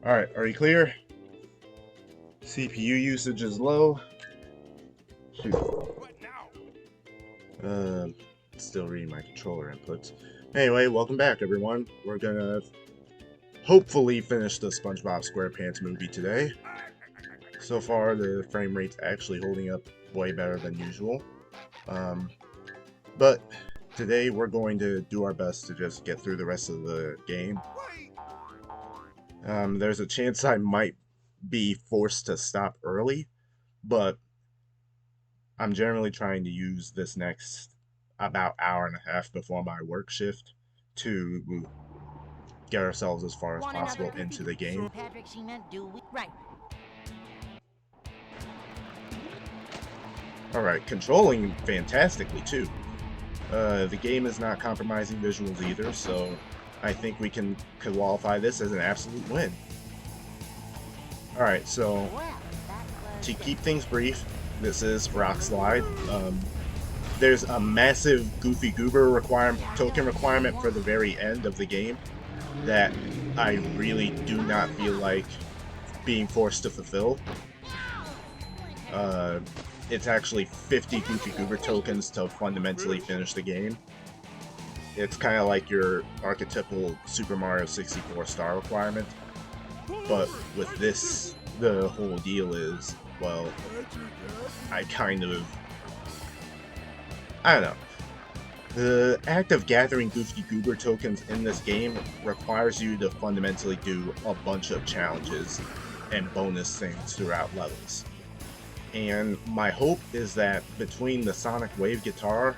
Alright, are you clear? CPU usage is low. Shoot. Uh, Still reading my controller inputs. Anyway, welcome back, everyone. We're gonna hopefully finish the Spongebob Squarepants movie today. So far, the frame rate's actually holding up way better than usual. But today we're going to do our best to just get through the rest of the game. There's a chance I might be forced to stop early, but I'm generally trying to use this next about hour and a half before my work shift to get ourselves as far as possible into the game. Patrick, she meant do we? Right. Alright, controlling fantastically too. The game is not compromising visuals either, so I think we can qualify this as an absolute win. Alright, so to keep things brief, this is Rock Slide. There's a massive Goofy Goober token requirement for the very end of the game that I really do not feel like being forced to fulfill. It's actually 50 Goofy Goober tokens to fundamentally finish the game. It's kind of like your archetypical Super Mario 64 star requirement, but with this, the whole deal is, well, I don't know. The act of gathering Goofy Goober tokens in this game requires you to fundamentally do a bunch of challenges and bonus things throughout levels. And my hope is that between the Sonic Wave guitar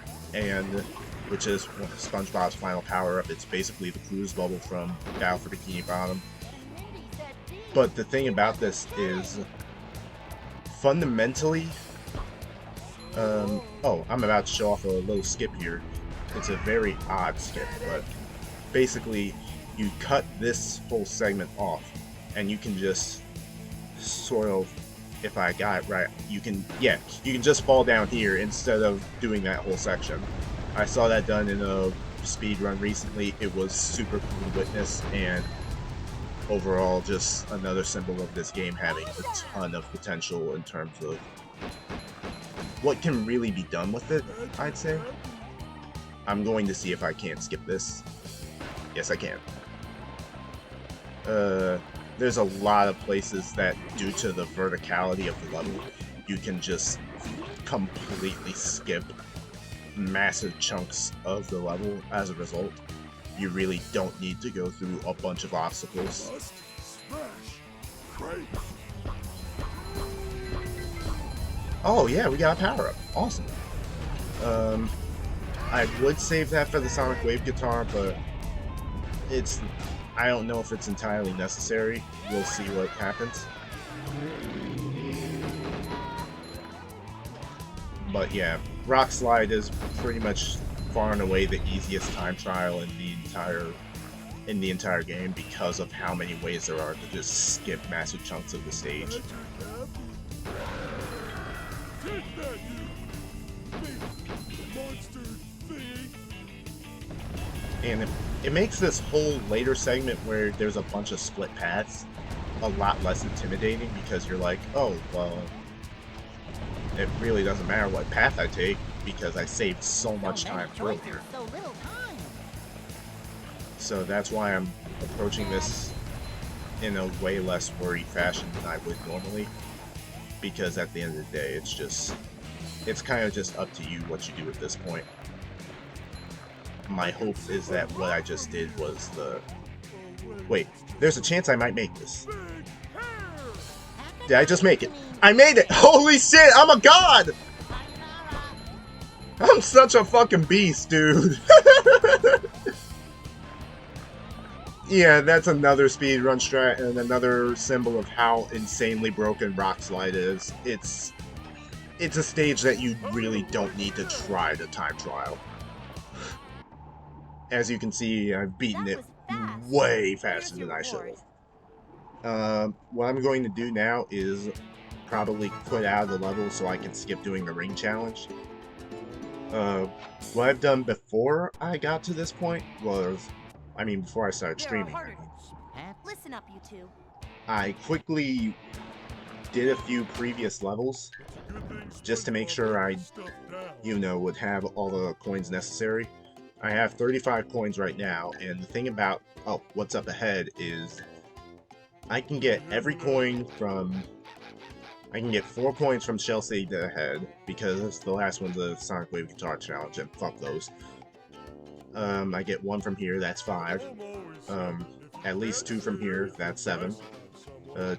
which is SpongeBob's final power-up, it's basically the cruise bubble from Battle for Bikini Bottom. But the thing about this is, fundamentally, I'm about to show off a little skip here. It's a very odd skip, but basically, you cut this whole segment off, and you can just sort of, if I got it right, you can just fall down here instead of doing that whole section. I saw that done in a speed run recently. It was super cool to witness, and overall just another symbol of this game having a ton of potential in terms of what can really be done with it, I'd say. I'm going to see if I can't skip this. Yes, I can. There's a lot of places that, due to the verticality of the level, you can just completely skip massive chunks of the level as a result. You really don't need to go through a bunch of obstacles. Oh yeah, we got a power-up. Awesome. I would save that for the Sonic Wave guitar, but I don't know if it's entirely necessary. We'll see what happens. But yeah, Rock Slide is pretty much far and away the easiest time trial in the entire game because of how many ways there are to just skip massive chunks of the stage. And it makes this whole later segment where there's a bunch of split paths a lot less intimidating, because you're like, oh, well, it really doesn't matter what path I take because I saved so much time earlier. So that's why I'm approaching this in a way less worried fashion than I would normally, because at the end of the day, it's kind of just up to you what you do at this point. My hope is that what I just did was wait, there's a chance I might make this. Did I just make it? I made it! Holy shit, I'm a god! I'm such a fucking beast, dude. Yeah, that's another speedrun strat and another symbol of how insanely broken Rock Slide is. It's a stage that you really don't need to try the time trial. As you can see, I've beaten it way faster than I should have. What I'm going to do now is probably quit out of the level so I can skip doing the ring challenge. What I've done before I got to this point was, before I started streaming. Listen up, you two. I quickly did a few previous levels just to make sure I, would have all the coins necessary. I have 35 coins right now, and the thing about, what's up ahead is I can get every coin from, I can get 4 coins from Shell City ahead, because the last one's a Sonic Wave Guitar Challenge, and fuck those. I get 1 from here, that's 5. At least 2 from here, that's 7.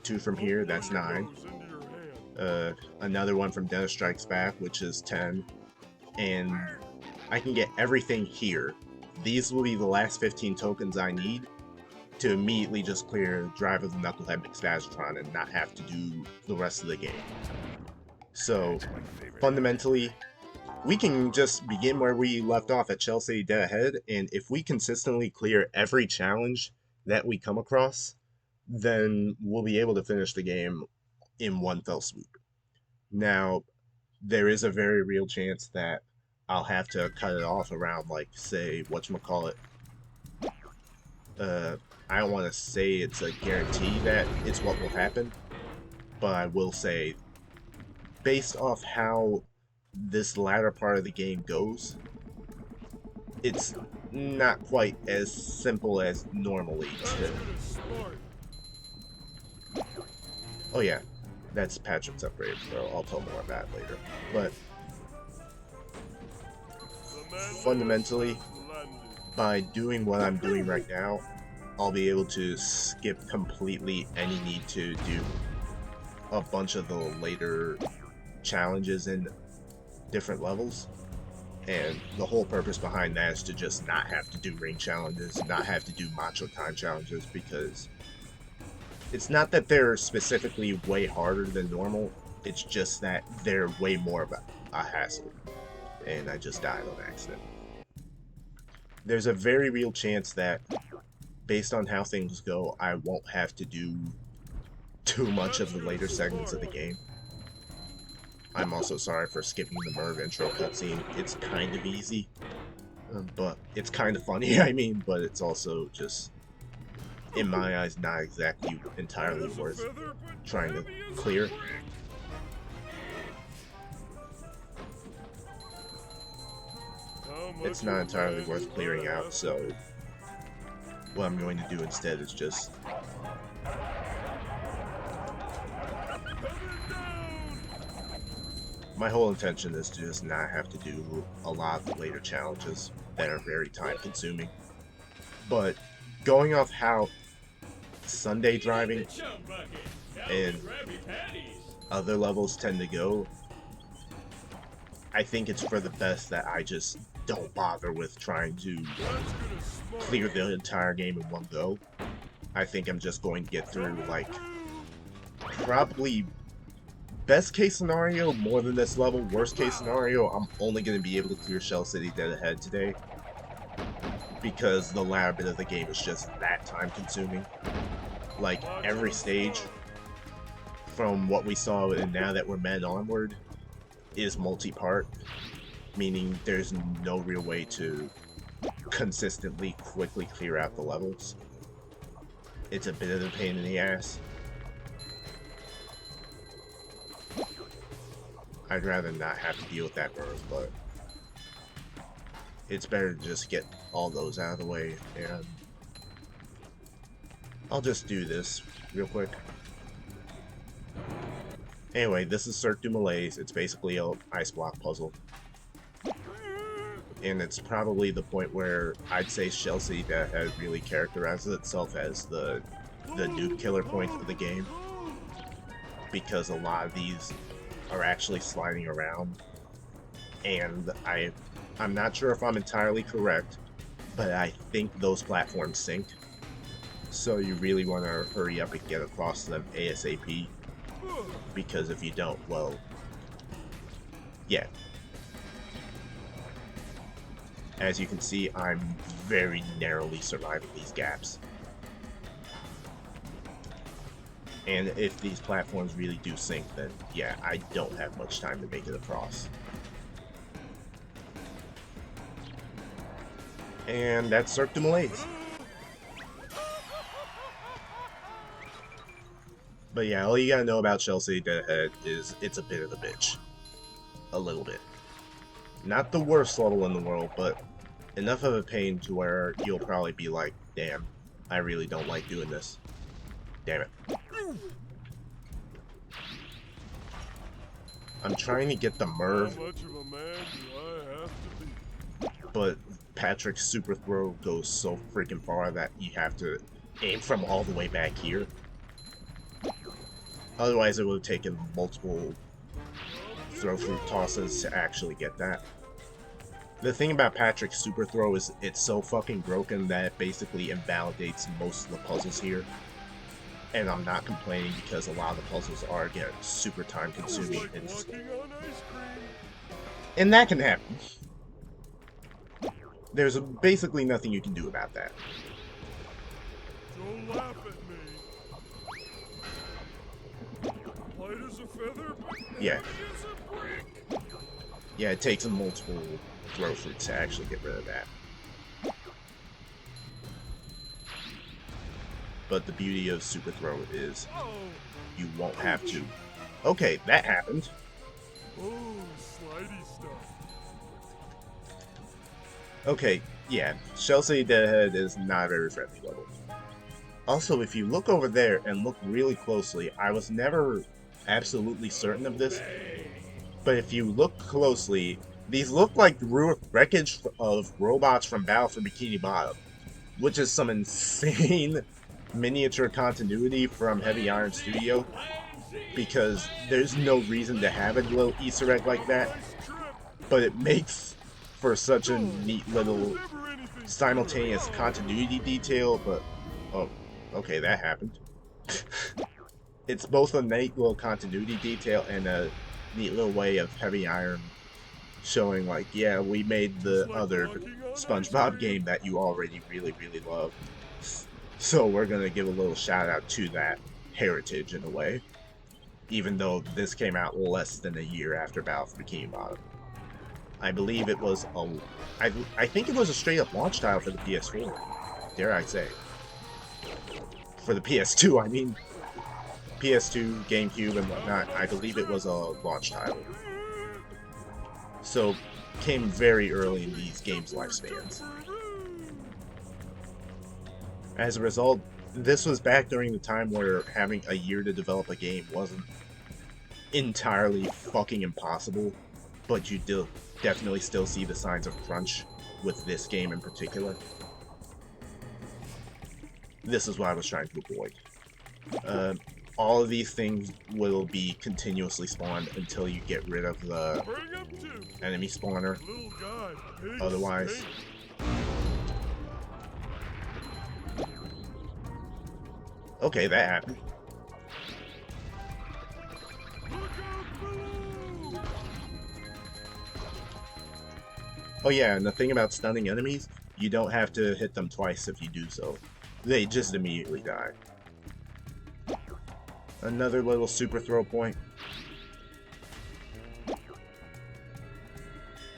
2 from here, that's 9. Another one from Dennis Strikes Back, which is 10. And I can get everything here. These will be the last 15 tokens I need to immediately just clear Drive of the Knucklehead McSpazatron and not have to do the rest of the game. So, fundamentally, we can just begin where we left off at Shell City Dead Ahead, and if we consistently clear every challenge that we come across, then we'll be able to finish the game in one fell swoop. Now, there is a very real chance that I'll have to cut it off around, like, say, whatchamacallit. I don't want to say it's a guarantee that it's what will happen, but I will say, based off how this latter part of the game goes, it's not quite as simple as normally to... Oh yeah, that's Patrick's upgrade, so I'll tell more about that later. But fundamentally, by doing what I'm doing right now, I'll be able to skip completely any need to do a bunch of the later challenges in different levels. And the whole purpose behind that is to just not have to do ring challenges, not have to do macho time challenges, because it's not that they're specifically way harder than normal, it's just that they're way more of a hassle. And I just died on accident. There's a very real chance that, based on how things go, I won't have to do too much of the later segments of the game. I'm also sorry for skipping the Merv intro cutscene. It's kind of easy, but it's kind of funny, I mean, but it's also just, in my eyes, not exactly entirely worth trying to clear. It's not entirely worth clearing out, so what I'm going to do instead is just my whole intention is to just not have to do a lot of the later challenges that are very time consuming. But going off how Sunday driving and other levels tend to go, I think it's for the best that I just don't bother with trying to clear the entire game in one go. I think I'm just going to get through, like, probably best case scenario more than this level. Worst case scenario, I'm only going to be able to clear Shell City Dead Ahead today, because the latter bit of the game is just that time consuming. Like, every stage from what we saw and now that we're men onward is multi-part, meaning there's no real way to consistently quickly clear out the levels. It's a bit of a pain in the ass. I'd rather not have to deal with that birth, but it's better to just get all those out of the way, and I'll just do this real quick. Anyway, this is Cirque du Malaise. It's basically an ice block puzzle. And it's probably the point where I'd say Shell City Dead Ahead really characterizes itself as the dupe killer point of the game, because a lot of these are actually sliding around, and I'm not sure if I'm entirely correct, but I think those platforms sink, so you really want to hurry up and get across them ASAP, because if you don't, well, yeah. As you can see, I'm very narrowly surviving these gaps. And if these platforms really do sink, then yeah, I don't have much time to make it across. And that's Cirque du Malaise. But yeah, all you gotta know about Shell City Deadhead is it's a bit of a bitch. A little bit. Not the worst level in the world, but enough of a pain to where you'll probably be like, damn, I really don't like doing this. Damn it. I'm trying to get the Merv, but Patrick's super throw goes so freaking far that you have to aim from all the way back here. Otherwise it would have taken multiple throw fruit tosses to actually get that. The thing about Patrick's super throw is it's so fucking broken that it basically invalidates most of the puzzles here. And I'm not complaining because a lot of the puzzles are, again, super time consuming. And that can happen. There's basically nothing you can do about that. Don't laugh at me. Light as a feather, but yeah. as a brick. Yeah, it takes multiple throw fruits to actually get rid of that. But the beauty of super throw is you won't have to. Okay, that happened. Oh, slidey stuff. Okay, yeah, Shell City Deadhead is not a very friendly level. Also, if you look over there and look really closely, I was never absolutely certain of this, but if you look closely, these look like wreckage of robots from Battle for Bikini Bottom, which is some insane miniature continuity from Heavy Iron Studio, because there's no reason to have a little Easter egg like that, but it makes for such a neat little simultaneous continuity detail. But oh, okay, that happened. It's both a neat little continuity detail and a neat little way of Heavy Iron showing, like, yeah, we made the other SpongeBob game that you already really love, so we're gonna give a little shout out to that heritage in a way, even though this came out less than a year after Battle for Bikini Bottom. I believe it was I think it was a straight up launch title for the PS4, dare I say. For the PS2, I mean. PS2, GameCube, and whatnot, I believe it was a launch title. So, came very early in these games' lifespans. As a result, this was back during the time where having a year to develop a game wasn't entirely fucking impossible, but you definitely still see the signs of crunch with this game in particular. This is what I was trying to avoid. All of these things will be continuously spawned until you get rid of the enemy spawner. Otherwise, okay, that happened. Oh yeah, and the thing about stunning enemies, you don't have to hit them twice if you do so. They just immediately die. Another little super throw point.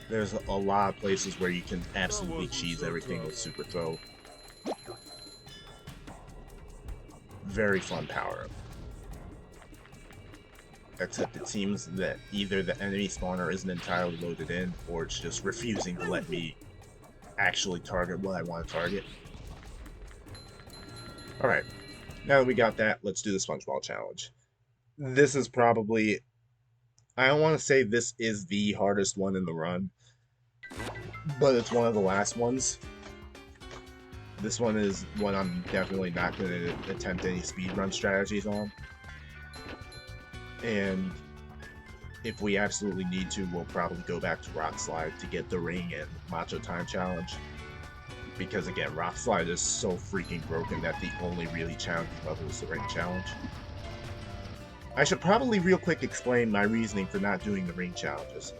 There's a lot of places where you can absolutely cheese everything with super throw. Very fun power-up. Except it seems that either the enemy spawner isn't entirely loaded in, or it's just refusing to let me actually target what I want to target. Alright. Now that we got that, let's do the SpongeBob challenge. This is probably, I don't want to say this is the hardest one in the run, but it's one of the last ones. This one is one I'm definitely not going to attempt any speedrun strategies on. And if we absolutely need to, we'll probably go back to Rock Slide to get the Ring and Macho Time challenge. Because again, Rock Slide is so freaking broken that the only really challenging level is the Ring challenge. I should probably real quick explain my reasoning for not doing the Ring challenges.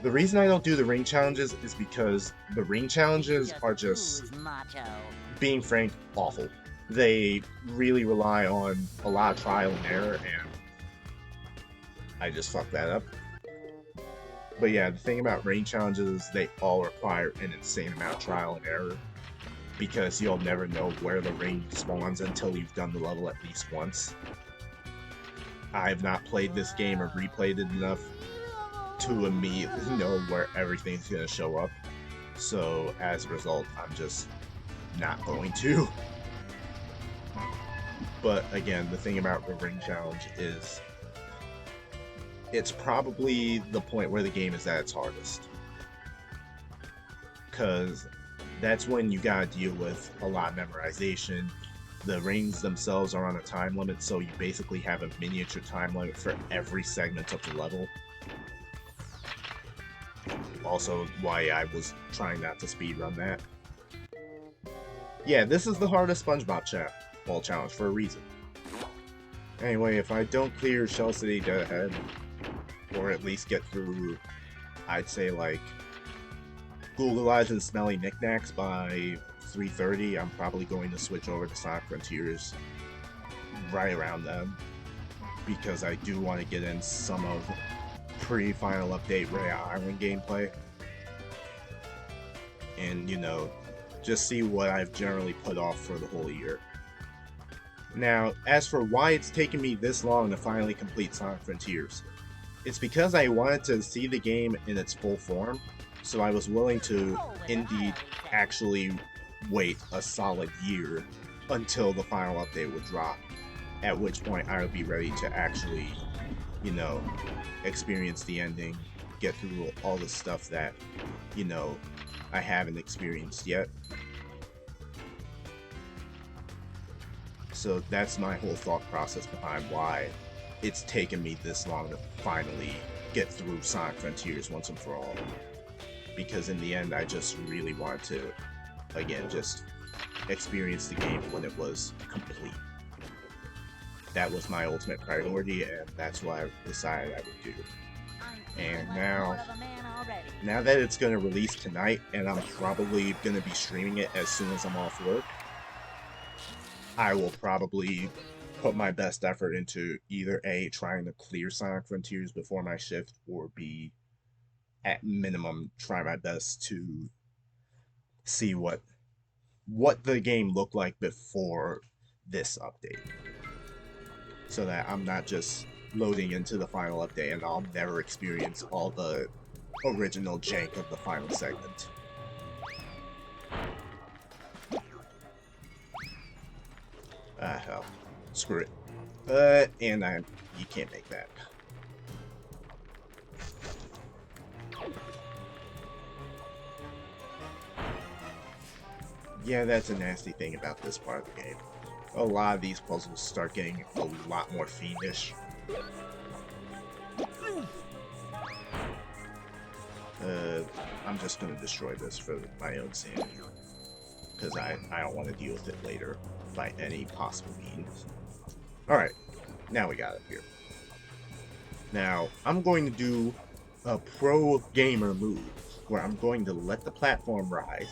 The reason I don't do the Ring challenges is because the Ring challenges are just, being frank, awful. They really rely on a lot of trial and error, and I just fucked that up. But yeah, the thing about Ring challenges is they all require an insane amount of trial and error, because you'll never know where the ring spawns until you've done the level at least once. I've not played this game or replayed it enough to immediately know where everything's gonna show up. So as a result, I'm just not going to. But again, the thing about the ring challenge is it's probably the point where the game is at its hardest. Because that's when you gotta deal with a lot of memorization. The rings themselves are on a time limit, so you basically have a miniature time limit for every segment of the level. Also, why I was trying not to speedrun that. Yeah, this is the hardest Spongebob Ball challenge for a reason. Anyway, if I don't clear Shell City dead ahead, or at least get through, I'd say like Google Eyes and Smelly Knickknacks by 3:30, I'm probably going to switch over to Sonic Frontiers right around then, because I do want to get in some of pre-final update Raya Island gameplay, and you know, just see what I've generally put off for the whole year. Now, as for why it's taken me this long to finally complete Sonic Frontiers, it's because I wanted to see the game in its full form, so I was willing to indeed actually wait a solid year until the final update would drop, at which point I would be ready to actually, you know, experience the ending, get through all the stuff that, you know, I haven't experienced yet. So that's my whole thought process behind why it's taken me this long to finally get through Sonic Frontiers once and for all. Because in the end, I just really wanted to, again, just experience the game when it was complete. That was my ultimate priority, and that's what I decided I would do. And now that it's going to release tonight, and I'm probably going to be streaming it as soon as I'm off work, I will probably put my best effort into either A, trying to clear Sonic Frontiers before my shift, or B, at minimum, try my best to see what the game looked like before this update, so that I'm not just loading into the final update and I'll never experience all the original jank of the final segment. Hell. Screw it. And you can't make that. Yeah, that's a nasty thing about this part of the game. A lot of these puzzles start getting a lot more fiendish. I'm just gonna destroy this for my own sanity, because I don't want to deal with it later by any possible means. Alright, now we got it here. Now, I'm going to do a pro gamer move, where I'm going to let the platform rise,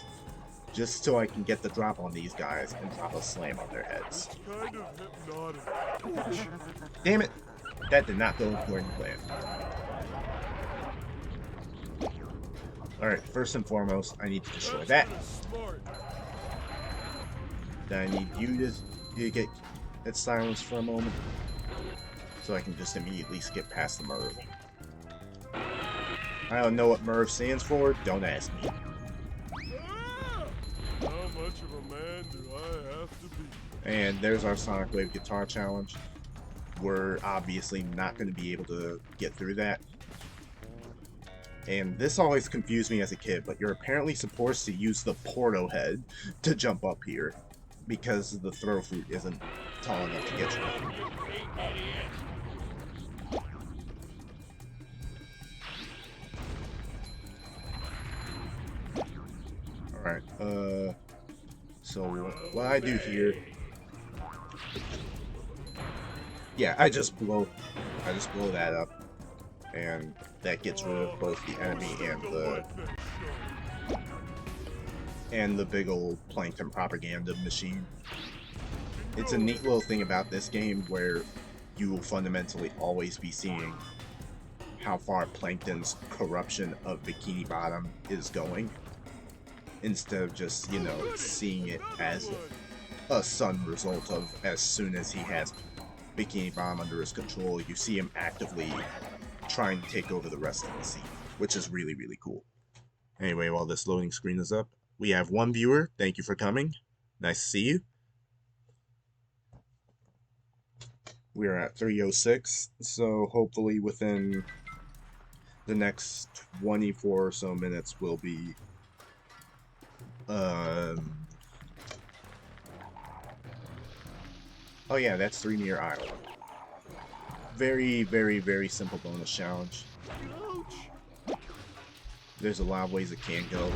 just so I can get the drop on these guys and drop a slam on their heads. Kind of hypnotic. Damn it! That did not go according to plan. Alright, first and foremost, I need to destroy that. Then I need you to get that silence for a moment, so I can just immediately skip past the Merv. I don't know what Merv stands for, don't ask me. How much of a man do I have to be? And there's our Sonic Wave Guitar Challenge. We're obviously not going to be able to get through that. And this always confused me as a kid, but you're apparently supposed to use the Porto head to jump up here, because the throw fruit isn't tall enough to get you. Alright, so what I do here... Yeah, I just blow that up, and that gets rid of both the enemy and the big old plankton propaganda machine. It's a neat little thing about this game where you will fundamentally always be seeing how far Plankton's corruption of Bikini Bottom is going, instead of just, you know, seeing it as a sudden result of as soon as he has Bikini Bomb under his control, you see him actively trying to take over the rest of the scene, which is really, really cool. Anyway, while this loading screen is up, we have one viewer. Thank you for coming. Nice to see you. We are at 3:06, so hopefully within the next 24 or so minutes we'll be oh yeah, that's 3-meter island. Very, very, very simple bonus challenge. There's a lot of ways it can go,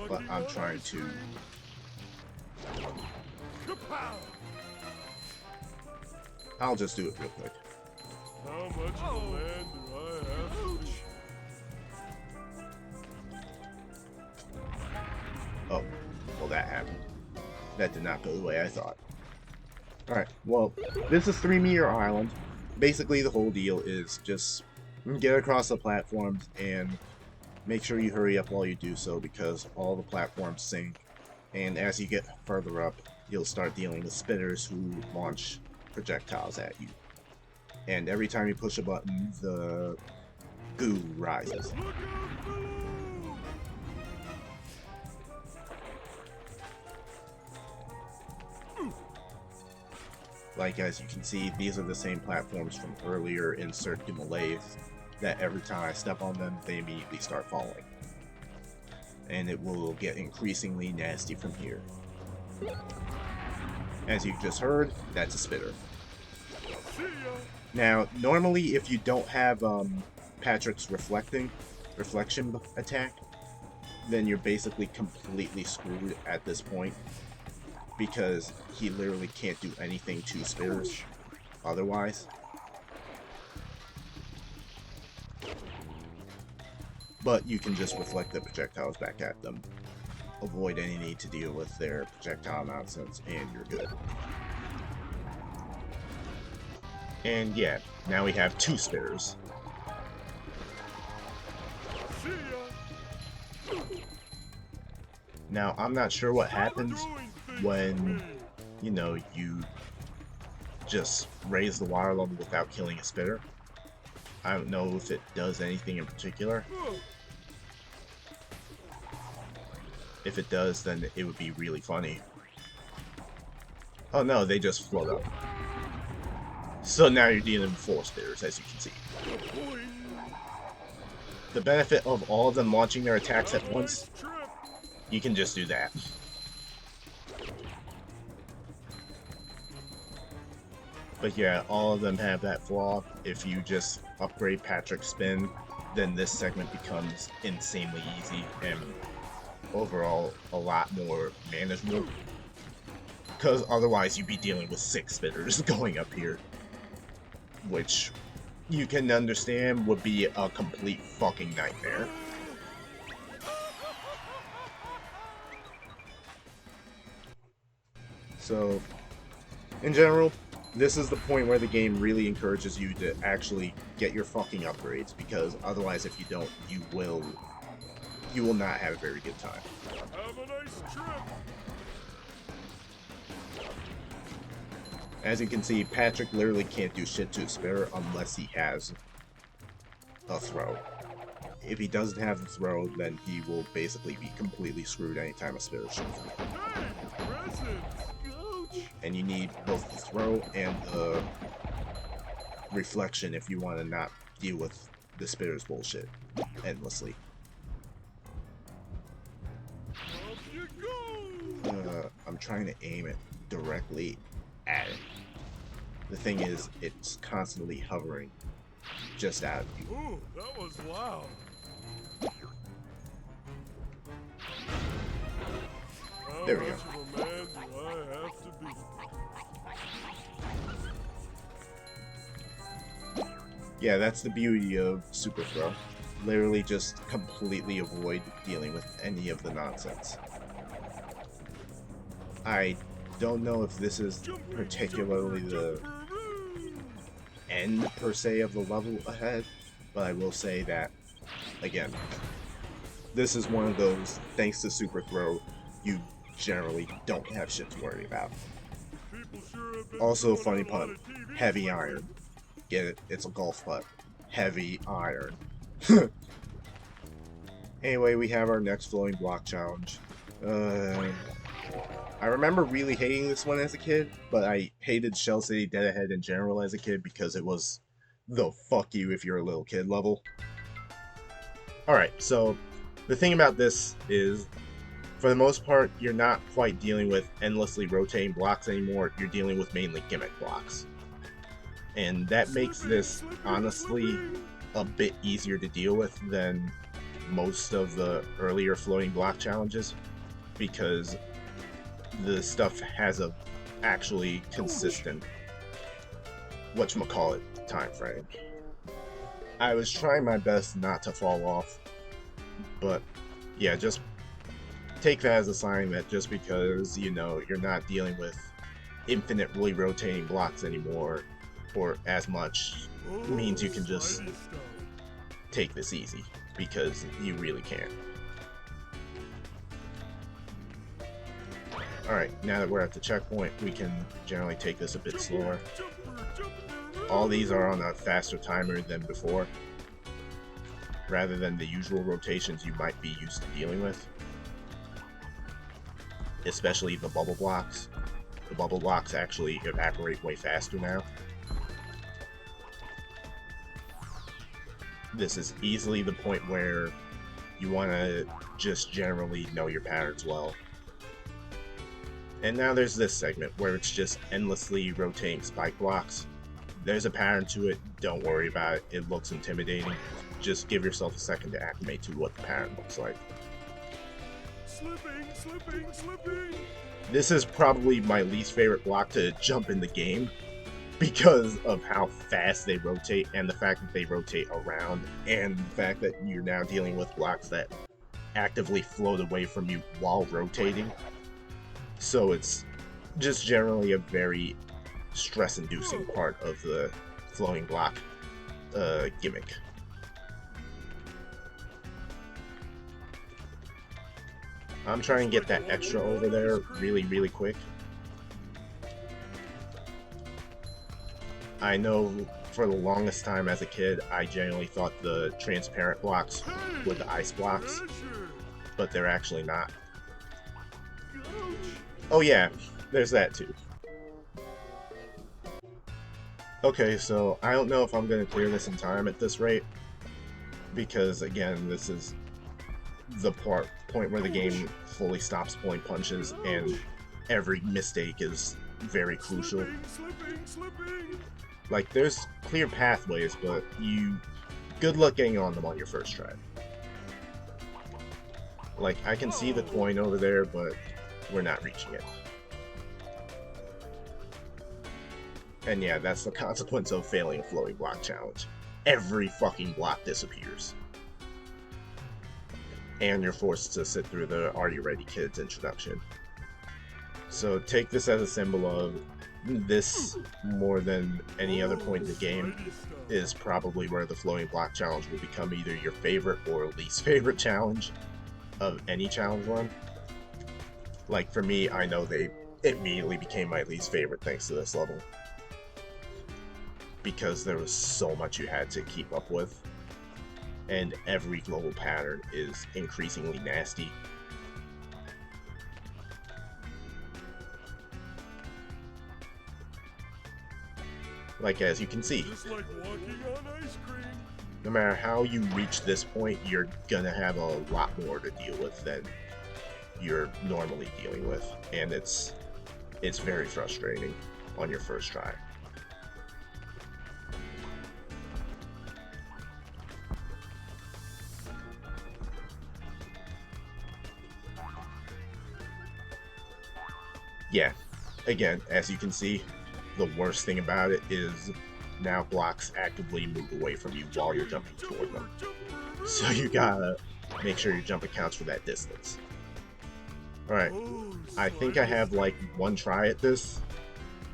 but I'm trying to. I'll just do it real quick. How much of a man do I have to be? Oh, well that happened. That did not go the way I thought. Alright, well, this is 3-meter island. Basically the whole deal is just get across the platforms and make sure you hurry up while you do so, because all the platforms sink, and as you get further up, you'll start dealing with spitters who launch projectiles at you. And every time you push a button, the goo rises. Like, as you can see, these are the same platforms from earlier in Cirque du Malaise, that every time I step on them, they immediately start falling. And it will get increasingly nasty from here. As you just heard, that's a spitter. Now, normally if you don't have Patrick's reflection attack, then you're basically completely screwed at this point, because he literally can't do anything to spitters otherwise. But you can just reflect the projectiles back at them, avoid any need to deal with their projectile nonsense, and you're good. And yeah, now we have 2 spitters. Now, I'm not sure what happens when, you know, you just raise the water level without killing a spitter. I don't know if it does anything in particular. If it does, then it would be really funny. Oh no, they just float up. So now you're dealing with 4 spitters, as you can see. The benefit of all of them launching their attacks at once, you can just do that. But yeah, all of them have that flaw. If you just upgrade Patrick's spin, then this segment becomes insanely easy and overall a lot more manageable. Because otherwise you'd be dealing with 6 spitters going up here, which you can understand would be a complete fucking nightmare. So, in general, this is the point where the game really encourages you to actually get your fucking upgrades, because otherwise if you don't, you will not have a very good time. Have a nice trip. As you can see, Patrick literally can't do shit to a spitter unless he has a throw. If he doesn't have the throw, then he will basically be completely screwed anytime a spitter shoots him. Hey, presents. And you need both the throw and the reflection if you want to not deal with the spitter's bullshit endlessly. I'm trying to aim it directly at it. The thing is, it's constantly hovering just out of you. Ooh, that was loud. There we go. How much of a man do I have to be? Yeah, that's the beauty of Super Throw. Literally just completely avoid dealing with any of the nonsense. I don't know if this is particularly the end, per se, of the level ahead, but I will say that, again, this is one of those, thanks to Super Throw, you generally don't have shit to worry about. Also, funny pun, heavy iron. Get it? It's a golf putt. Heavy iron. Anyway, we have our next flowing block challenge. I remember really hating this one as a kid, but I hated Shell City Dead Ahead in general as a kid because it was the fuck you if you're a little kid level. Alright, so the thing about this is, for the most part, you're not quite dealing with endlessly rotating blocks anymore, you're dealing with mainly gimmick blocks. And that makes this, honestly, a bit easier to deal with than most of the earlier floating block challenges, because the stuff has a actually consistent whatchamacallit time frame. I was trying my best not to fall off, but yeah, just take that as a sign that just because, you know, you're not dealing with infinitely rotating blocks anymore, or as much, means you can just take this easy, because you really can. Alright, now that we're at the checkpoint, we can generally take this a bit slower. All these are on a faster timer than before, rather than the usual rotations you might be used to dealing with. Especially the bubble blocks. The bubble blocks actually evaporate way faster now. This is easily the point where you want to just generally know your patterns well. And now there's this segment where it's just endlessly rotating spike blocks. There's a pattern to it, don't worry about it, it looks intimidating. Just give yourself a second to acclimate to what the pattern looks like. Slipping. This is probably my least favorite block to jump in the game, because of how fast they rotate, and the fact that they rotate around, and the fact that you're now dealing with blocks that actively float away from you while rotating. So it's just generally a very stress-inducing part of the flowing block gimmick. I'm trying to get that extra over there really quick. I know for the longest time as a kid, I genuinely thought the transparent blocks were the ice blocks, but they're actually not. Oh yeah, there's that too. Okay, so I don't know if I'm going to clear this in time at this rate, because again, this is the point where the game fully stops pulling punches, and every mistake is very crucial. Like, there's clear pathways, but good luck getting on them on your first try. Like, I can see the coin over there, but we're not reaching it. And yeah, that's the consequence of failing a floating block challenge. Every fucking block disappears. And you're forced to sit through the Are You Ready Kids introduction. So take this as a symbol of this, more than any other point in the game, is probably where the floating block challenge will become either your favorite or least favorite challenge of any challenge run. Like for me, I know they immediately became my least favorite thanks to this level, because there was so much you had to keep up with, and every global pattern is increasingly nasty. Like, as you can see, Just like walking on ice cream. no matter how you reach this point, you're gonna have a lot more to deal with than you're normally dealing with, and it's very frustrating on your first try. Yeah, again, as you can see, the worst thing about it is now blocks actively move away from you while you're jumping toward them. So you gotta make sure your jump accounts for that distance. Alright, I think I have like one try at this,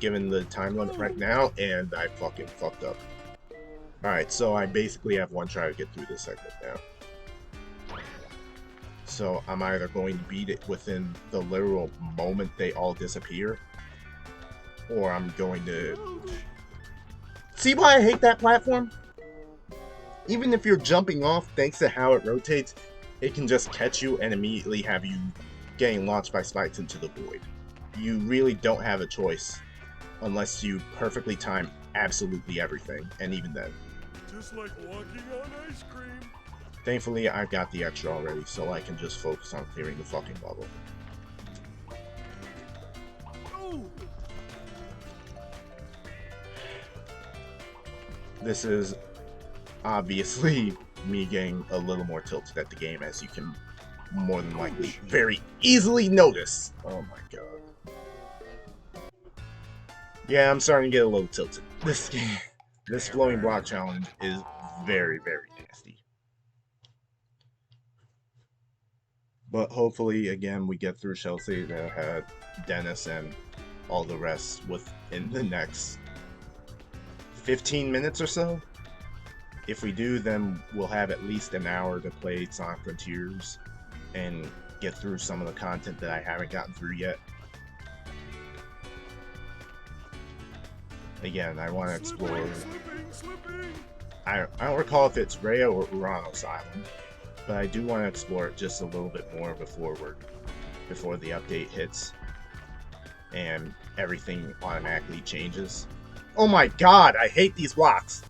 given the time limit right now, and I fucking fucked up. Alright, so I basically have one try to get through this segment now. So I'm either going to beat it within the literal moment they all disappear, or I'm going to... See why I hate that platform? Even if you're jumping off, thanks to how it rotates, it can just catch you and immediately have you getting launched by spikes into the void. You really don't have a choice unless you perfectly time absolutely everything, and even then. Just like walking on ice cream. Thankfully, I've got the extra already, so I can just focus on clearing the fucking level. Oh. This is obviously me getting a little more tilted at the game, as you can more than likely very easily notice. Oh my god. Yeah, I'm starting to get a little tilted. This game, this floating block challenge is very, very nasty. But hopefully, again, we get through Chelsea that had Dennis and all the rest within the next 15 minutes or so. If we do, then we'll have at least an hour to play Sonic Frontiers and get through some of the content that I haven't gotten through yet. Again, I want to explore... I don't recall if it's Rhea or Uranos Island, but I do want to explore it just a little bit more before the update hits and everything automatically changes. Oh my god, I hate these blocks!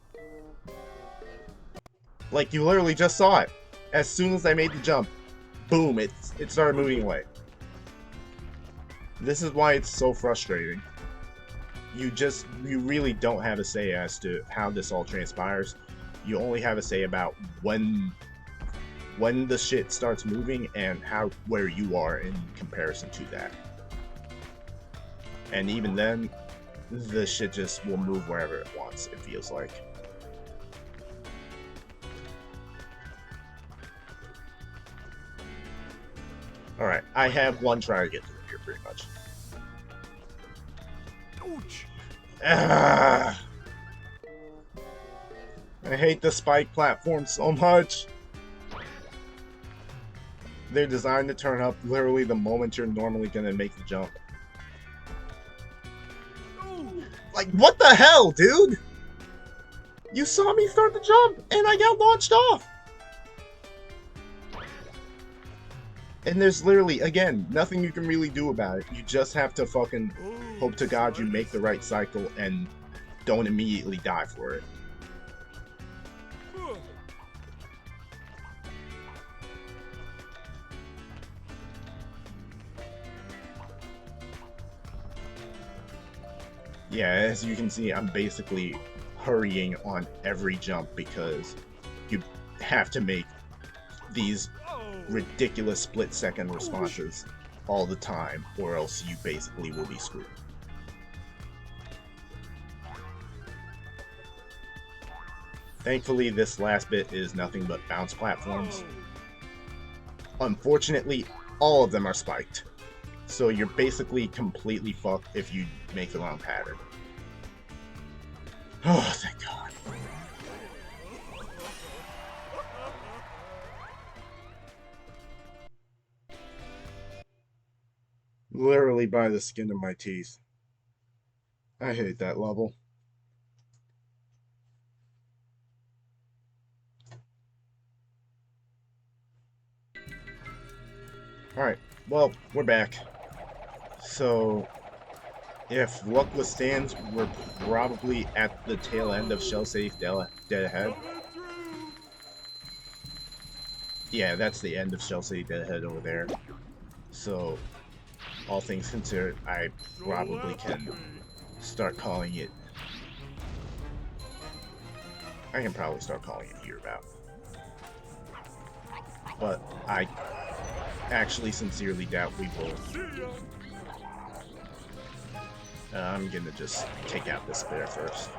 Like, you literally just saw it. As soon as I made the jump, boom, it started moving away. This is why it's so frustrating. You really don't have a say as to how this all transpires. You only have a say about when the shit starts moving and where you are in comparison to that. And even then, the shit just will move wherever it wants, it feels like. Alright, I have one try to get through here, pretty much. Ouch. Ah, I hate the spike platform so much. They're designed to turn up literally the moment you're normally gonna make the jump. Like, what the hell, dude? You saw me start the jump, and I got launched off! And there's literally, again, nothing you can really do about it. You just have to fucking hope to God you make the right cycle and don't immediately die for it. Yeah, as you can see, I'm basically hurrying on every jump because you have to make these ridiculous split-second responses all the time, or else you basically will be screwed. Thankfully, this last bit is nothing but bounce platforms. Unfortunately, all of them are spiked, so you're basically completely fucked if you make the wrong pattern. Oh, thank God. Literally by the skin of my teeth. I hate that level. Alright, well, we're back. So, if luck withstands, we're probably at the tail end of Shell Safe Dead Ahead. Yeah, that's the end of Shell Safe Dead Ahead over there. So, all things considered, I probably can start calling it... I can probably start calling it here about. But I actually sincerely doubt we will. I'm gonna just take out this bear first.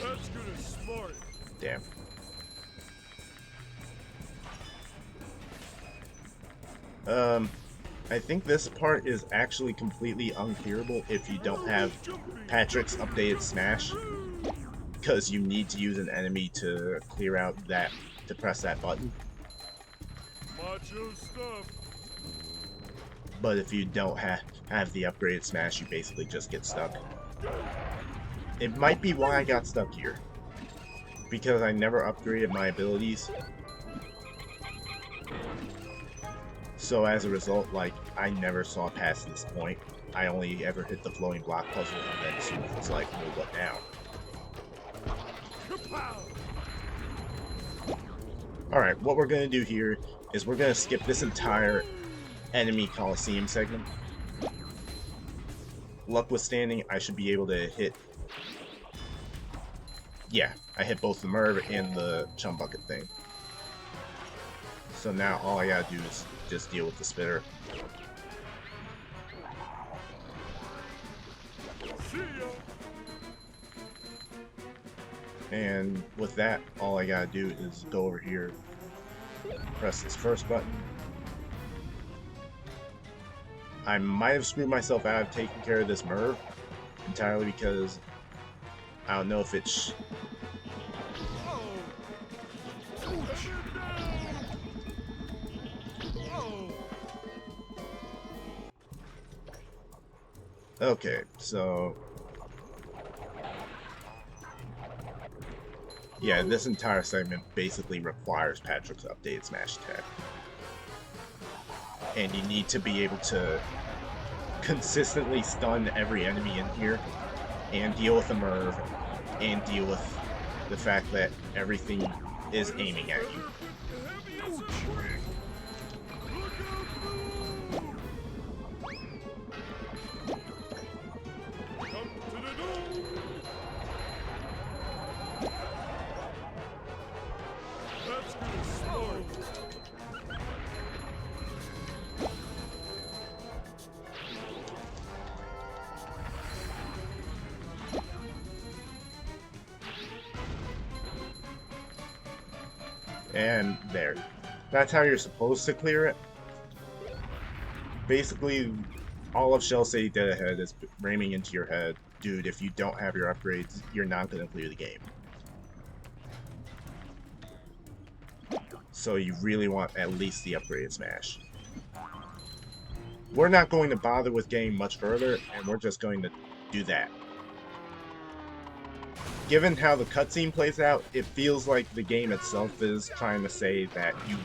That's gonna smart. Damn. I think this part is actually completely unclearable if you don't have Patrick's updated smash, because you need to use an enemy to clear out that, to press that button. Macho stuff. but if you don't have the upgraded smash, you basically just get stuck. It might be why I got stuck here, because I never upgraded my abilities. So as a result, like, I never saw past this point. I only ever hit the floating block puzzle, and then soon was like, well, what now? Alright, what we're going to do here is we're going to skip this entire enemy Coliseum segment. Notwithstanding, I should be able to hit... Yeah, I hit both the Merv and the Chum Bucket thing. So now all I gotta do is just deal with the spitter. And with that, all I gotta do is go over here, press this first button. I might have screwed myself out of taking care of this Merv, entirely because I don't know if it's... Okay, so... yeah, this entire segment basically requires Patrick's updated smash attack. And you need to be able to consistently stun every enemy in here, and deal with the Merv, and deal with the fact that everything is aiming at you. And there. That's how you're supposed to clear it. Basically, all of Shell City Dead Ahead is ramming into your head. Dude, if you don't have your upgrades, you're not going to clear the game. So you really want at least the upgraded smash. We're not going to bother with getting much further, and we're just going to do that. Given how the cutscene plays out, it feels like the game itself is trying to say that you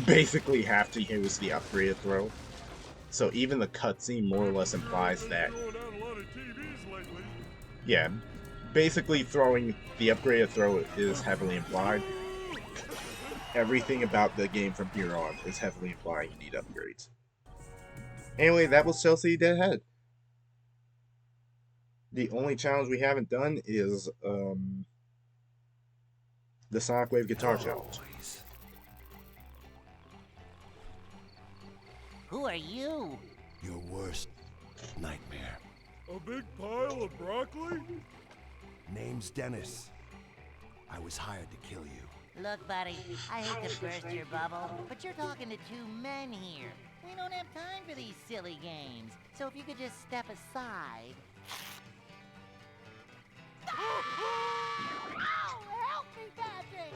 basically have to use the upgraded throw. So even the cutscene more or less implies that... yeah, basically throwing the upgraded throw is heavily implied. Everything about the game from here on is heavily implying you need upgrades. Anyway, that was Shell City Dead Ahead. The only challenge we haven't done is the Sonic Wave Guitar Challenge. Who are you? Your worst nightmare. A big pile of broccoli? Name's Dennis. I was hired to kill you. Look, buddy, I hate to burst your bubble, but you're talking to two men here. We don't have time for these silly games. So if you could just step aside... Ow! Help me, Patrick!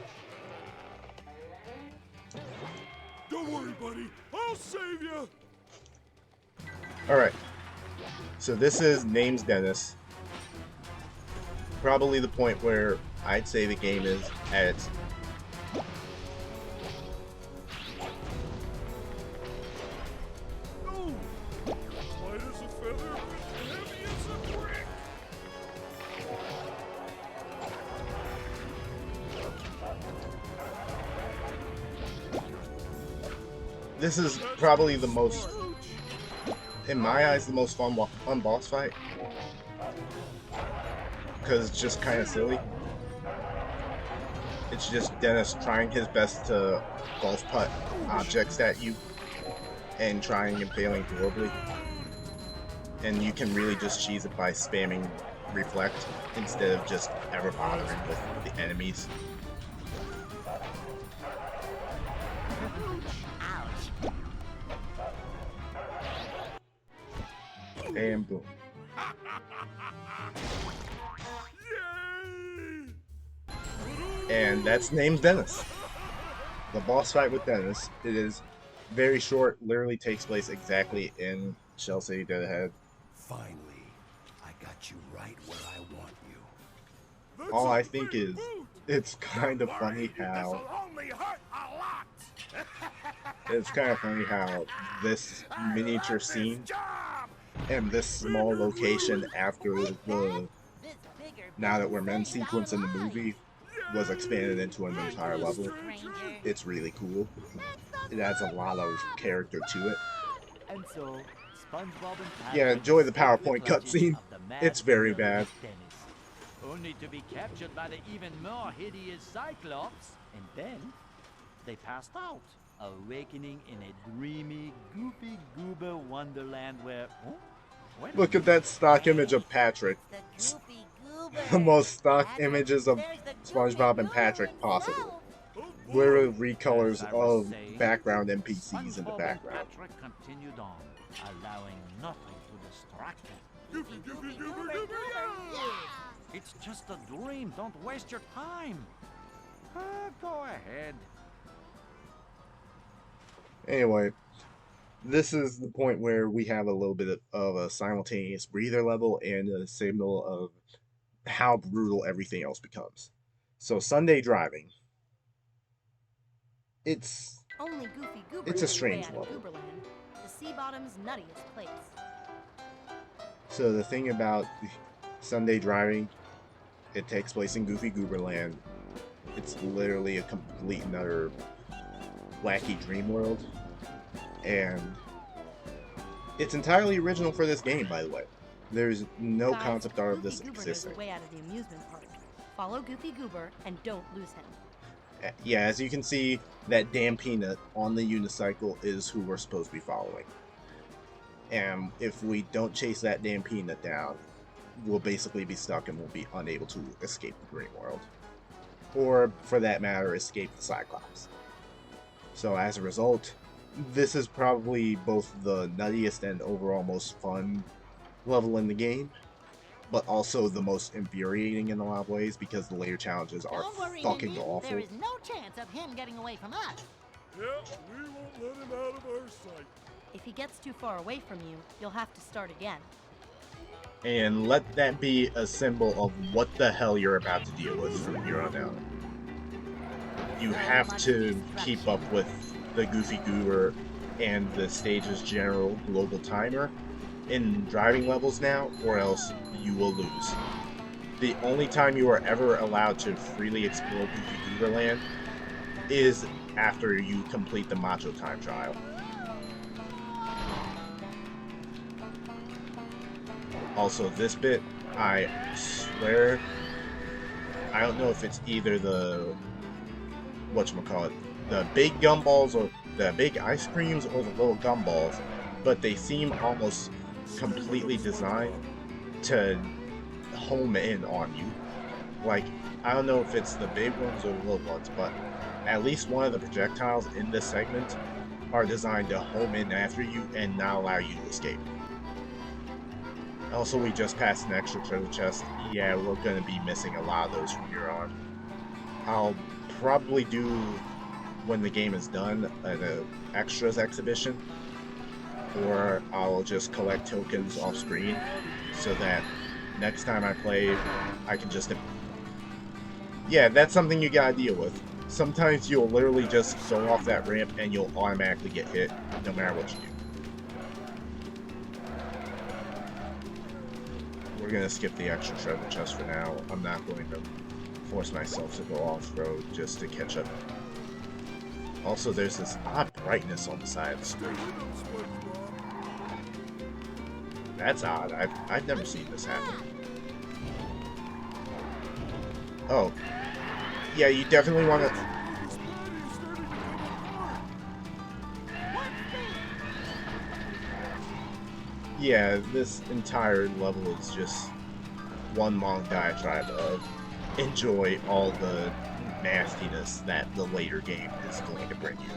Don't worry, buddy. I'll save you. Alright. So this is Name's Dennis. Probably the point where I'd say the game is at its... Oh! Light as a feather, heavy as a brick. This is probably the most, in my eyes, the most fun boss fight. Because it's just kind of silly. It's just Dennis trying his best to golf putt objects at you and trying and failing horribly. And you can really just cheese it by spamming Reflect instead of just ever bothering with the enemies. Ouch. And boom. Yay! And that's named Dennis. The boss fight with Dennis. It is Very short, literally takes place exactly in Shell City Deadhead. Finally, I got you right where I want you. That's All a I think big is, boot. it's kind of funny how Only hurt a lot. this I miniature love this scene job. and this small location after the This bigger now that boot we're men saved our sequence in the lives. movie was expanded into an Thank entire you, level. Stranger. It's really cool. That's the It adds a Fun lot of Club! character to it. And so, SpongeBob and Patrick Yeah, enjoy the escape the PowerPoint clutches cutscene. of the mad It's very villainous bad. Dennis, only to be captured by the even more hideous Cyclops, and then they passed out, awakening in a dreamy, goofy goober wonderland where... Oh, wait a Look at minute. that stock image of Patrick. It's the Goofy Goober. The most stock Patrick, images of there's the Goofy SpongeBob and Goober Patrick possible. himself. Oh, Literally boy. recolors As I of was saying, background NPCs in the SpongeBob background. and Patrick continued on, allowing nothing to distract them. Goofy, goofy, goober, goober, yeah. It's just a dream. Don't waste your time. Go ahead. Anyway, this is the point where we have a little bit of a simultaneous breather level and a signal of how brutal everything else becomes. So Sunday driving. It's Only Goofy Goober It's a knows the way strange out of level. Gooberland, the sea bottom's nuttiest place. so the thing about Sunday driving, it takes place in Goofy Gooberland. It's literally a complete and utter wacky dream world, and it's entirely original for this game, by the way. There's no Guys, concept art of Goofy this Goober knows existing. the way out of the amusement park. Follow Goofy Goober and don't lose him. Yeah, as you can see, that damn peanut on the unicycle is who we're supposed to be following. And if we don't chase that damn peanut down, we'll basically be stuck and we'll be unable to escape the dream world. Or, for that matter, escape the Cyclops. So as a result, this is probably both the nuttiest and overall most fun level in the game, but also the most infuriating in a lot of ways because the later challenges are Don't worry, fucking Mindy. awful. There is no chance of him getting away from us. Yeah, we won't let him out of our sight. If he gets too far away from you, you'll have to start again. And let that be a symbol of what the hell you're about to deal with from here on out. You have to keep up with the Goofy Goober and the stage's general global timer in driving levels now, or else you will lose. The only time you are ever allowed to freely explore Goofy Gooberland is after you complete the Macho Time trial. Also, this bit, I swear, I don't know if it's either the, whatchamacallit, the big gumballs or the big ice creams or the little gumballs, but they seem almost completely designed to home in on you. Like, I don't know if it's the big ones or the little ones, but at least one of the projectiles in this segment are designed to home in after you and not allow you to escape. Also, we just passed an extra treasure chest. Yeah, we're going to be missing a lot of those from here on. I'll probably do, when the game is done, an extras exhibition. Or I'll just collect tokens off screen so that next time I play, I can just... Yeah, that's something you gotta deal with. Sometimes you'll literally just go off that ramp and you'll automatically get hit, no matter what you do. We're gonna skip the extra treasure chest for now. I'm not going to force myself to go off-road just to catch up. Also, there's this odd brightness on the side of the screen. That's odd. I've never seen this happen. Oh. Yeah, you definitely want to... Yeah, this entire level is just one long diatribe of enjoy all the nastiness that the later game is going to bring you.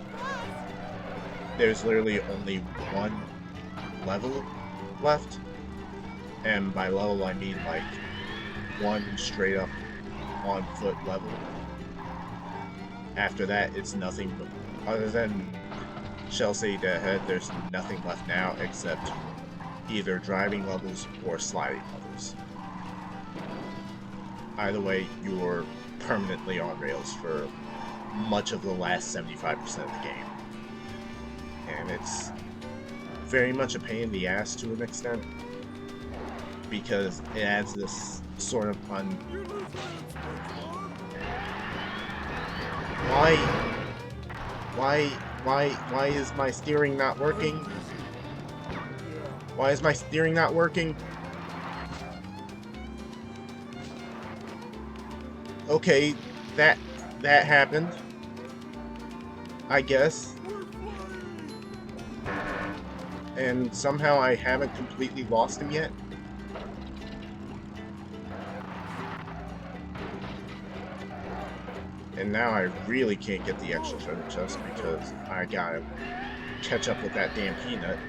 There's literally only one level left, and by level I mean like one straight up on foot level. After that, it's nothing but, other than Shell City dead ahead, there's nothing left now except either driving levels or sliding levels. Either way, you're permanently on rails for much of the last 75% of the game. And it's very much a pain in the ass to an extent, because it adds this sort of Why is my steering not working? Why is my steering not working? Okay, that happened. I guess. And somehow I haven't completely lost him yet. And now I really can't get the extra treasure chest because I gotta catch up with that damn peanut.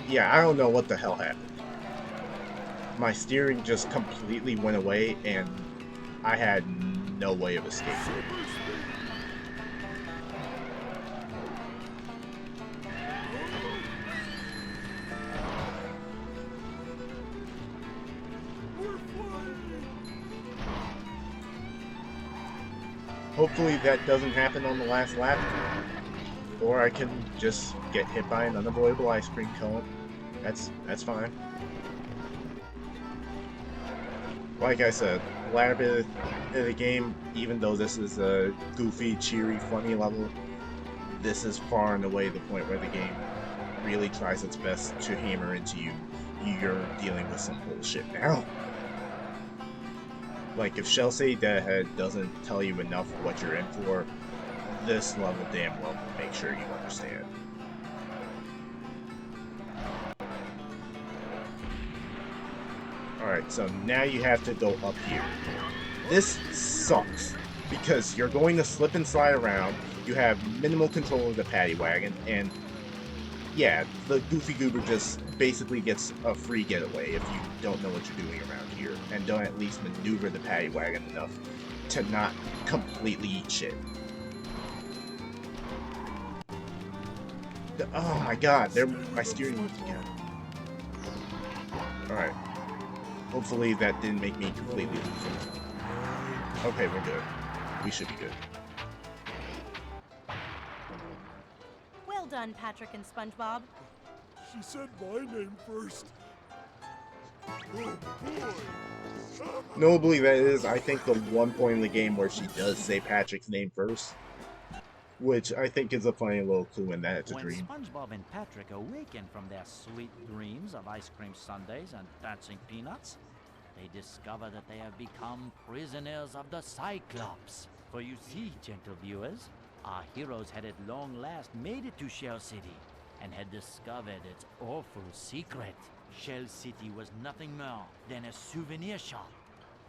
Yeah, I don't know what the hell happened. My steering just completely went away and I had no way of escaping. Hopefully that doesn't happen on the last lap, or I can just get hit by an unavoidable ice cream cone. That's fine. Like I said, the latter bit of the game, even though this is a goofy, cheery, funny level, this is far and away the point where the game really tries its best to hammer into you. You're dealing with some bullshit now. Like, if Shell City Deadhead doesn't tell you enough of what you're in for, this level damn well will make sure you understand. Alright, so now you have to go up here. This sucks, because you're going to slip and slide around, you have minimal control of the paddy wagon, and yeah, the Goofy Goober just basically gets a free getaway if you don't know what you're doing around here, and don't at least maneuver the paddy wagon enough to not completely eat shit. Oh my god, my steering moved again. Alright. Hopefully that didn't make me completely lose it. Okay, we're good. We should be good. Well done, Patrick and SpongeBob. She said my name first. Oh boy. Notably, that is, I think, the one point in the game where she does say Patrick's name first. Which I think is a funny little clue in that it's a dream. When SpongeBob and Patrick awaken from their sweet dreams of ice cream sundaes and dancing peanuts, they discover that they have become prisoners of the Cyclops. For you see, gentle viewers, our heroes had at long last made it to Shell City and had discovered its awful secret. Shell City was nothing more than a souvenir shop.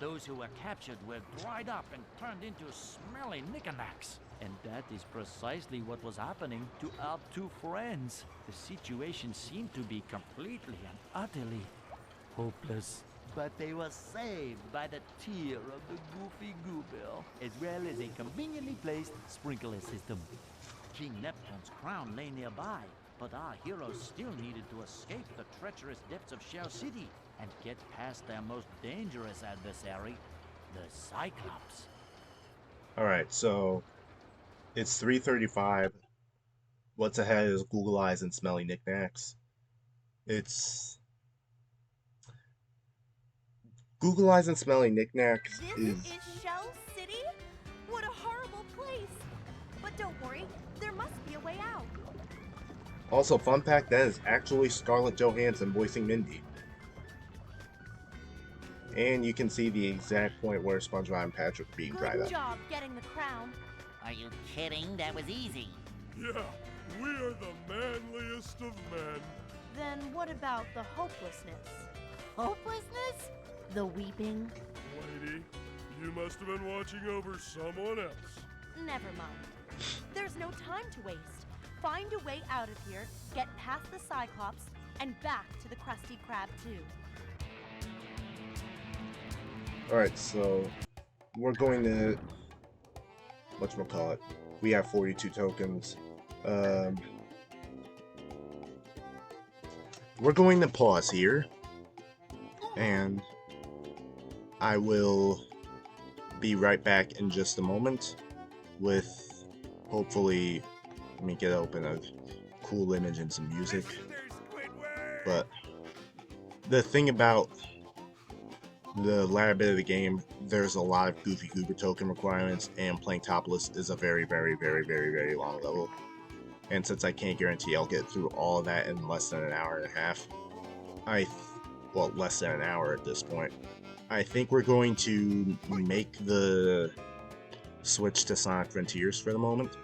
Those who were captured were dried up and turned into smelly knickknacks. And that is precisely what was happening to our two friends. The situation seemed to be completely and utterly hopeless. But they were saved by the tear of the Goofy Goober, as well as a conveniently placed sprinkler system. King Neptune's crown lay nearby, but our heroes still needed to escape the treacherous depths of Shell City and get past their most dangerous adversary, the Cyclops. Alright, so it's 3:35. What's ahead is Google Eyes and Smelly Knickknacks. Google Eyes and Smelly Knickknacks This is Shell City? What a horrible place! But don't worry, there must be a way out. Also, fun fact, that is actually Scarlett Johansson voicing Mindy. And you can see the exact point where SpongeBob and Patrick are being dried Good up. job getting the crown. Are you kidding? That was easy. Yeah, we are the manliest of men. Then what about the hopelessness? Hopelessness? The weeping? Lady, you must have been watching over someone else. Never mind. There's no time to waste. Find a way out of here, get past the Cyclops, and back to the Krusty Krab too. Alright, so we're going to, whatchamacallit, We have 42 tokens. We're going to pause here, and I will be right back in just a moment with, hopefully, let me get open a cool image and some music. But the thing about the latter bit of the game, there's a lot of Goofy Goober token requirements, and playing topless is a very, very, very, very, very long level. And since I can't guarantee I'll get through all of that in less than an hour and a half, well, less than an hour at this point, I think we're going to make the switch to Sonic Frontiers for the moment.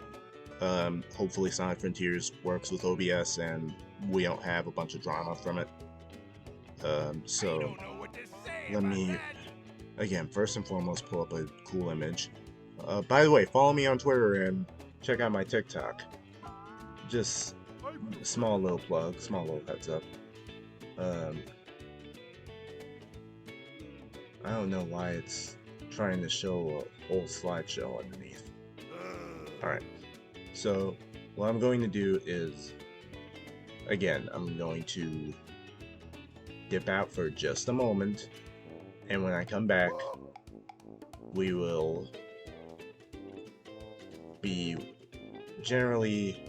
Hopefully Sonic Frontiers works with OBS and we don't have a bunch of drama from it. So let me, again, first and foremost, pull up a cool image. By the way, follow me on Twitter and check out my TikTok. Just small little plug, small little heads up. I don't know why it's trying to show a whole slideshow underneath. Alright, so what I'm going to do is, again, I'm going to dip out for just a moment, and when I come back, we will be generally,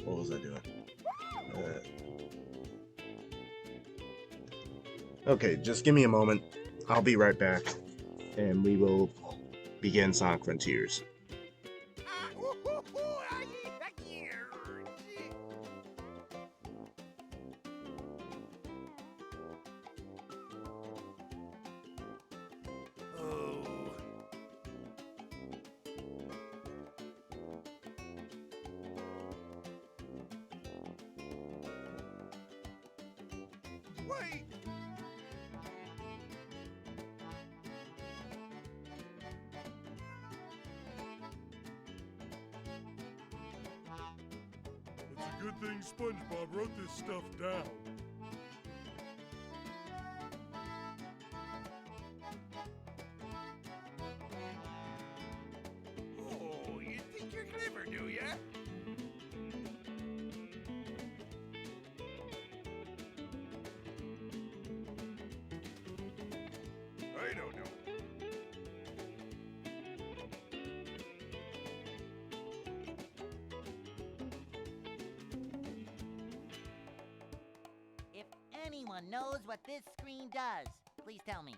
what was I doing? Okay, just give me a moment. I'll be right back, and we will begin Sonic Frontiers. Wait! It's a good thing SpongeBob wrote this stuff down. Oh, you think you're clever, do ya? I don't know. If anyone knows what this screen does, please tell me.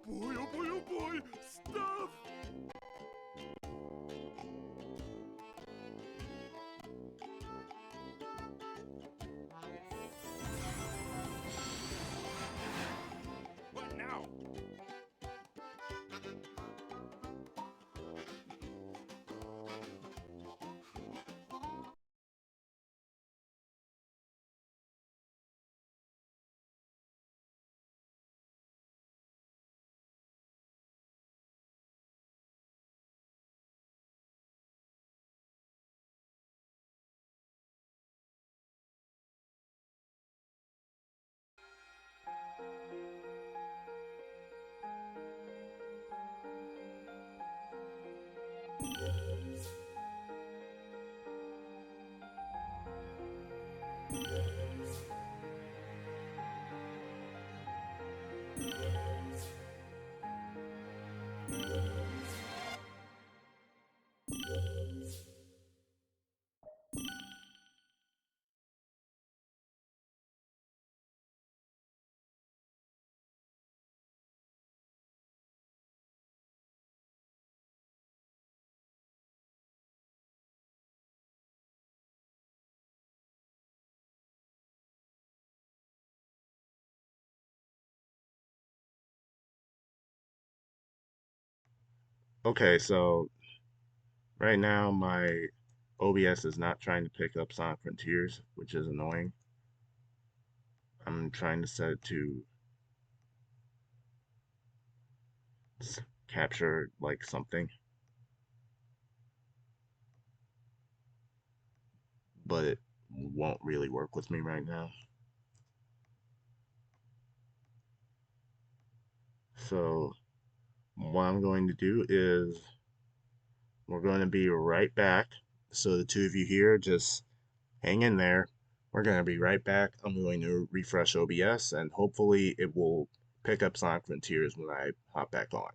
Oh boy, stuff! What now? Okay, so right now my OBS is not trying to pick up Sonic Frontiers, which is annoying. I'm trying to set it to capture like something, but it won't really work with me right now. So what I'm going to do is we're going to be right back. So the two of you here, just hang in there. We're going to be right back. I'm going to refresh OBS and hopefully it will pick up Sonic Frontiers when I hop back on.